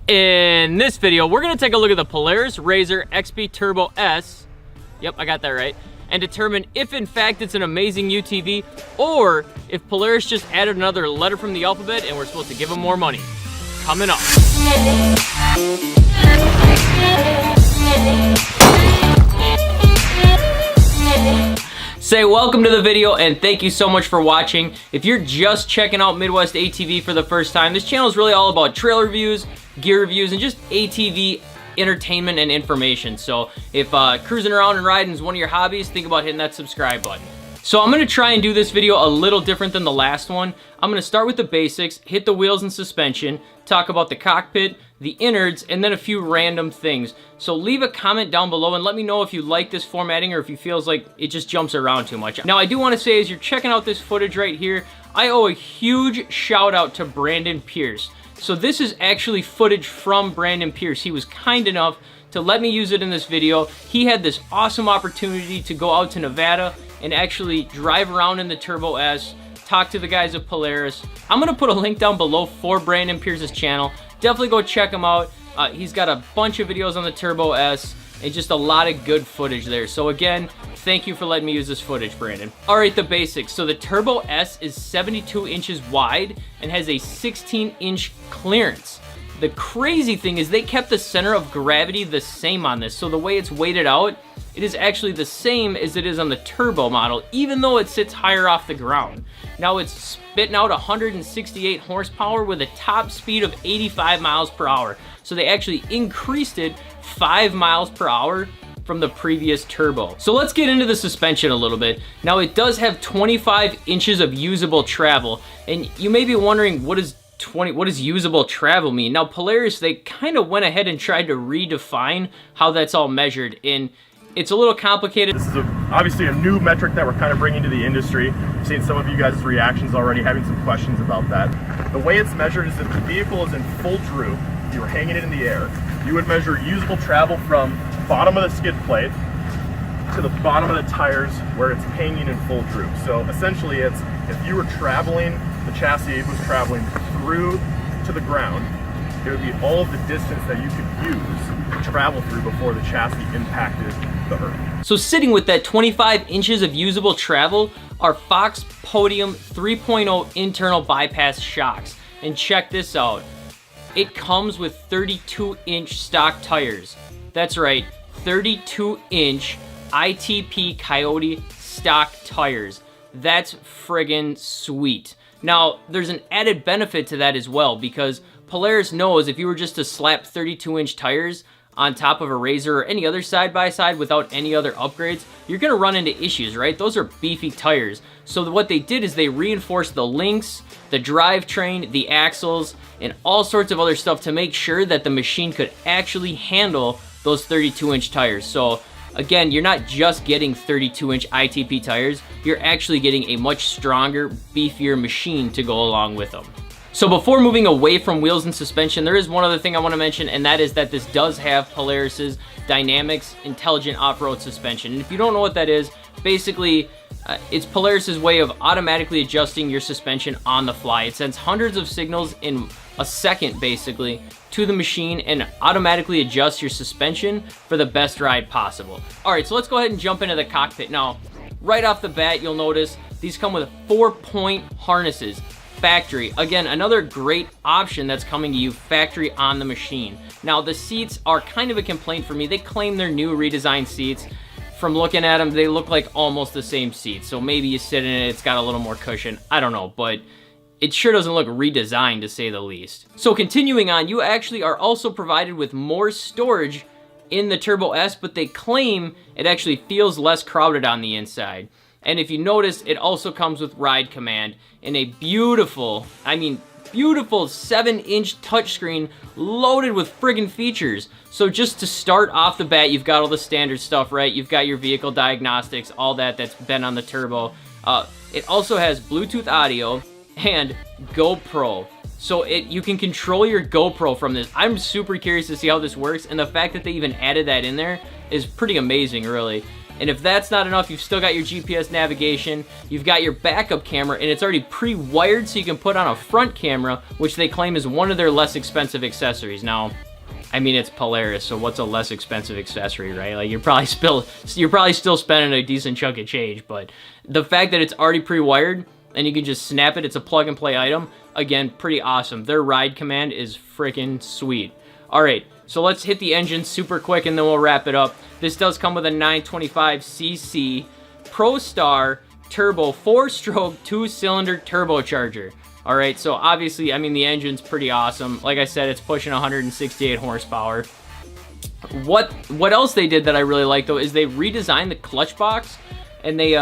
In this video, we're gonna take a look at the Polaris RZR XP Turbo S. Yep, I got that right. And determine if in fact it's an amazing UTV or if Polaris just added another letter from the alphabet and we're supposed to give them more money. Coming up. Say welcome to the video and thank you so much for watching. If you're just checking out Midwest ATV for the first time, this channel is really all about trail reviews, gear reviews, and just ATV entertainment and information. So if cruising around and riding is one of your hobbies, think about hitting that subscribe button. So I'm gonna try and do this video a little different than the last one. I'm gonna start with the basics, hit the wheels and suspension, talk about the cockpit, the innards, and then a few random things. So leave a comment down below and let me know if you like this formatting or if you feels like it just jumps around too much. Now I do wanna say, as you're checking out this footage right here, I owe a huge shout out to Brandon Pierce. So this is actually footage from Brandon Pierce. He was kind enough to let me use it in this video. He had this awesome opportunity to go out to Nevada and actually drive around in the Turbo S, talk to the guys at Polaris. I'm gonna put a link down below for Brandon Pierce's channel. Definitely go check him out. He's got a bunch of videos on the Turbo S and just a lot of good footage there. So again, thank you for letting me use this footage, Brandon. All right, the basics. So the Turbo S is 72 inches wide and has a 16-inch clearance. The crazy thing is they kept the center of gravity the same on this. So the way it's weighted out, it is actually the same as it is on the Turbo model, even though it sits higher off the ground. Now it's spitting out 168 horsepower with a top speed of 85 miles per hour. So they actually increased it 5 miles per hour from the previous Turbo. So let's get into the suspension a little bit. Now it does have 25 inches of usable travel, and you may be wondering, what does usable travel mean? Now Polaris, they kind of went ahead and tried to redefine how that's all measured, and it's a little complicated. This is obviously a new metric that we're kind of bringing to the industry. I've seen some of you guys' reactions already, having some questions about that. The way it's measured is if the vehicle is in full droop, you were hanging it in the air, you would measure usable travel from bottom of the skid plate to the bottom of the tires where it's hanging in full droop. So essentially it's, if you were traveling, the chassis was traveling through to the ground, it would be all of the distance that you could use to travel through before the chassis impacted the earth. So sitting with that 25 inches of usable travel are Fox Podium 3.0 internal bypass shocks. And check this out. It comes with 32-inch stock tires. That's right, 32-inch ITP Coyote stock tires. That's friggin' sweet. Now, there's an added benefit to that as well, because Polaris knows if you were just to slap 32-inch tires on top of a RZR or any other side-by-side without any other upgrades, you're gonna run into issues, right? Those are beefy tires. So what they did is they reinforced the links, the drivetrain, the axles, and all sorts of other stuff to make sure that the machine could actually handle those 32-inch tires. So again, you're not just getting 32-inch ITP tires, you're actually getting a much stronger, beefier machine to go along with them. So before moving away from wheels and suspension, there is one other thing I want to mention, and that is that this does have Polaris's Dynamics Intelligent Off-Road Suspension. And if you don't know what that is, basically it's Polaris's way of automatically adjusting your suspension on the fly. It sends hundreds of signals in a second, basically, to the machine and automatically adjusts your suspension for the best ride possible. All right, so let's go ahead and jump into the cockpit. Now, right off the bat, you'll notice these come with 4-point harnesses. Factory. Again, another great option that's coming to you factory on the machine. Now, the seats are kind of a complaint for me. They claim they're new redesigned seats. From looking at them, they look like almost the same seats. So maybe you sit in it, it's got a little more cushion. I don't know, but it sure doesn't look redesigned, to say the least. So continuing on, you actually are also provided with more storage in the Turbo S, but they claim it actually feels less crowded on the inside. And if you notice, it also comes with Ride Command in a beautiful, beautiful 7-inch touchscreen loaded with friggin' features. So just to start off the bat, you've got all the standard stuff, right? You've got your vehicle diagnostics, all that's been on the Turbo. It also has Bluetooth audio and GoPro. So you can control your GoPro from this. I'm super curious to see how this works, and the fact that they even added that in there is pretty amazing, really. And if that's not enough, you've still got your GPS navigation, you've got your backup camera, and it's already pre-wired so you can put on a front camera, which they claim is one of their less expensive accessories. Now, I mean, it's Polaris, so what's a less expensive accessory, right? Like, you're probably still spending a decent chunk of change, but the fact that it's already pre-wired and you can just snap it, it's a plug-and-play item, again, pretty awesome. Their ride command is freaking sweet. All right, so let's hit the engine super quick and then we'll wrap it up. This does come with a 925cc ProStar Turbo 4-stroke 2-cylinder turbocharger. All right, so obviously, I mean, the engine's pretty awesome. Like I said, it's pushing 168 horsepower. What else they did that I really like, though, is they redesigned the clutch box, and they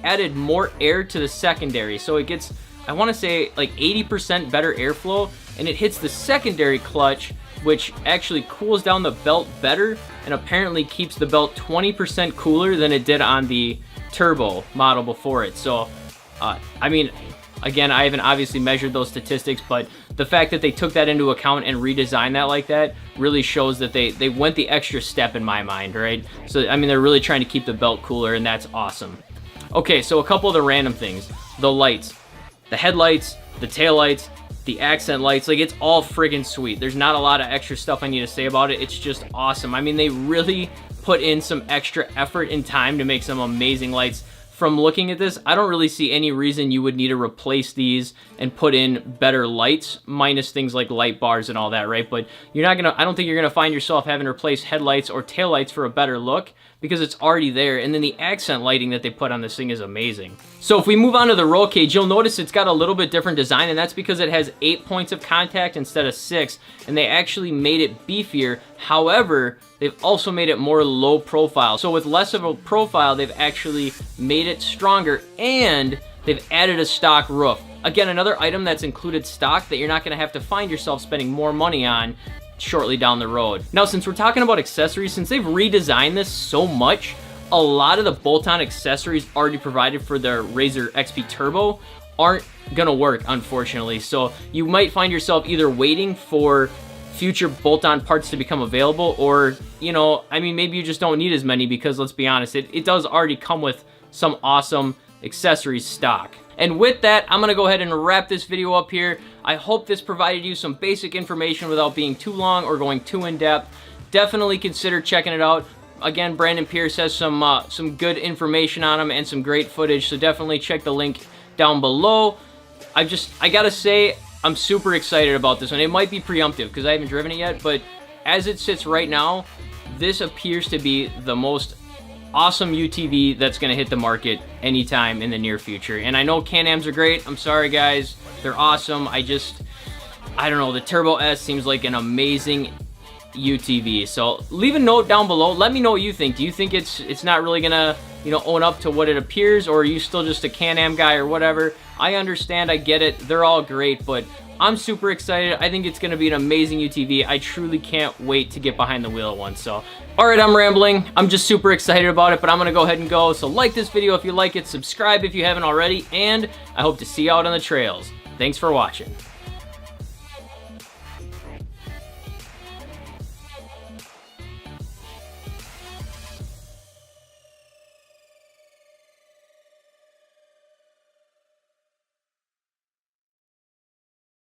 added more air to the secondary. So it gets, I want to say, like 80% better airflow, and it hits the secondary clutch, which actually cools down the belt better, and apparently keeps the belt 20% cooler than it did on the turbo model before it. So, I mean, again, I haven't obviously measured those statistics, but the fact that they took that into account and redesigned that like that really shows that they went the extra step in my mind, right? So, I mean, they're really trying to keep the belt cooler, and that's awesome. Okay, so a couple of the random things. The lights. The headlights, the taillights, the accent lights, like, it's all friggin' sweet. There's not a lot of extra stuff I need to say about it. It's just awesome. I mean, they really put in some extra effort and time to make some amazing lights. From looking at this, I don't really see any reason you would need to replace these and put in better lights, minus things like light bars and all that, right? But you're not gonna, I don't think you're gonna find yourself having to replace headlights or taillights for a better look, because it's already there. And then the accent lighting that they put on this thing is amazing. So if we move on to the roll cage, you'll notice it's got a little bit different design, and that's because it has 8 points of contact instead of 6, and they actually made it beefier. However, they've also made it more low profile. So with less of a profile, they've actually made it stronger, and they've added a stock roof. Again, another item that's included stock that you're not gonna have to find yourself spending more money on shortly down the road. Now, since we're talking about accessories, since they've redesigned this so much, a lot of the bolt-on accessories already provided for the RZR XP Turbo aren't gonna work, unfortunately. So you might find yourself either waiting for future bolt-on parts to become available, or, you know, I mean, maybe you just don't need as many, because let's be honest, it does already come with some awesome accessories stock. And with that, I'm gonna go ahead and wrap this video up here. I hope this provided you some basic information without being too long or going too in-depth. Definitely consider checking it out. Again, Brandon Pierce has some good information on him and some great footage, so definitely check the link down below. I gotta say, I'm super excited about this one. It might be preemptive because I haven't driven it yet, but as it sits right now, this appears to be the most awesome UTV that's going to hit the market anytime in the near future. And I know Can-Ams are great. I'm sorry, guys. They're awesome. I don't know. The Turbo S seems like an amazing UTV. So leave a note down below. Let me know what you think. Do you think it's not really going to, you know, own up to what it appears, or are you still just a Can-Am guy or whatever? I understand. I get it. They're all great, but I'm super excited. I think it's going to be an amazing UTV. I truly can't wait to get behind the wheel of one. So, all right, I'm rambling. I'm just super excited about it, but I'm going to go ahead and go. So like this video if you like it, subscribe if you haven't already, and I hope to see you out on the trails. Thanks for watching.